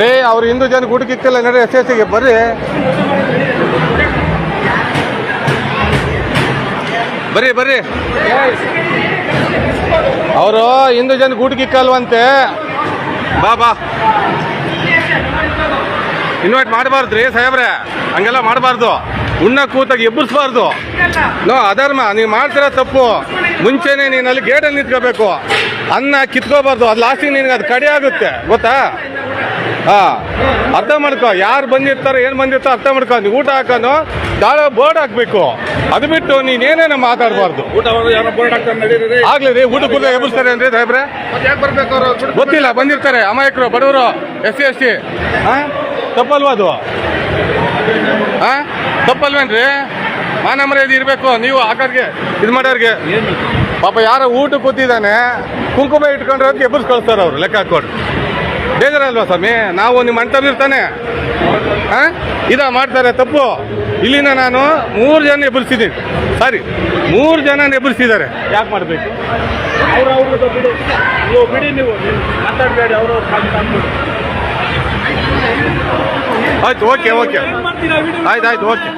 ರೇ ಅವ್ರು ಹಿಂದೂ ಜನ ಊಟಕ್ಕೆ ಇಕ್ತಿಲ್ಲ ನಡ್ರಿ ಎಸ್ ಗೆ ಬರ್ರಿ ಬರ್ರಿ ಬರ್ರಿ ಅವರು ಹಿಂದೂ ಜನ ಊಟಕ್ಕೆ ಇಕ್ಕಲ್ವಂತೆ ಬಾ ಬಾ ಇನ್ವೈಟ್ ಮಾಡಬಾರ್ದ್ರಿ ಸಾಹೇಬ್ರೆ ಹಂಗೆಲ್ಲ ಮಾಡಬಾರ್ದು ಉಣ್ಣ ಕೂತಾಗ ಎಬ್ಬರಿಸಬಾರ್ದು ನೋ ಅಧರ್ಮ ನೀವು ಮಾಡ್ತಿರೋ ತಪ್ಪು ಮುಂಚೆನೆ ನೀನು ಅಲ್ಲಿ ಗೇಟಲ್ಲಿ ನಿಂತ್ಕೋಬೇಕು ಅನ್ನ ಕಿತ್ಕೋಬಾರ್ದು ಅದು ಲಾಸ್ಟಿಗೆ ನಿನಗೆ ಅದು ಕಡೆ ಆಗುತ್ತೆ ಗೊತ್ತಾ ಅರ್ಥ ಮಾಡ್ಕೊ ಯಾರು ಬಂದಿರ್ತಾರೋ ಏನು ಬಂದಿರ್ತಾರೋ ಅರ್ಥ ಮಾಡ್ಕೊ ನೀವು ಊಟ ಹಾಕೋನು ದಾಳ ಬೋರ್ಡ್ ಹಾಕ್ಬೇಕು ಅದು ಬಿಟ್ಟು ನೀನೇನೇನೋ ಮಾತಾಡಬಾರ್ದು ಆಗ್ಲಿ ರೀ ಊಟ ಕೂಡ ಎಬ್ಬರಿಸ್ತಾರೆ ಅಂದ್ರೆ ಸಾಹೇಬ್ರೆ ಗೊತ್ತಿಲ್ಲ ಬಂದಿರ್ತಾರೆ ಅಮಾಯಕರು ಬಡವರು SC ತಪ್ಪಲ್ವಾ ಅದು ತಪ್ಪಲ್ವೇನ್ರಿ ಮಾನ ಮರ್ಯಾದೆ ಇರಬೇಕು ನೀವು ಆಕಾರ್ಗೆ ಇದು ಮಾಡೋರ್ಗೆ ಪಾಪ ಯಾರೋ ಊಟ ಕೂತಿದ್ದಾನೆ ಕುಂಕುಮ ಇಟ್ಕೊಂಡ್ರೆ ಅದಕ್ಕೆ ಎಬ್ಬರ್ಸ್ ಕಳಿಸ್ತಾರೆ ಅವರು ಲೆಕ್ಕ ಹಾಕೊಂಡು ಬೇಜಾರಲ್ವಾ ಸ್ವಾಮಿ ನಾವು ನಿಮ್ಮ ಅಣ್ಣ ಇರ್ತಾನೆ ಮಾಡ್ತಾರೆ ತಪ್ಪು ಇಲ್ಲಿಂದ ನಾನು 3 ಜನ ಎಬ್ಬರಿಸಿದ್ದೀನಿ ಸಾರಿ 3 ಜನ ಎಬ್ಬರಿಸಿದ್ದಾರೆ ಯಾಕೆ ಮಾಡಬೇಕು ಆಯ್ತು ಓಕೆ ಆಯ್ತು ಓಕೆ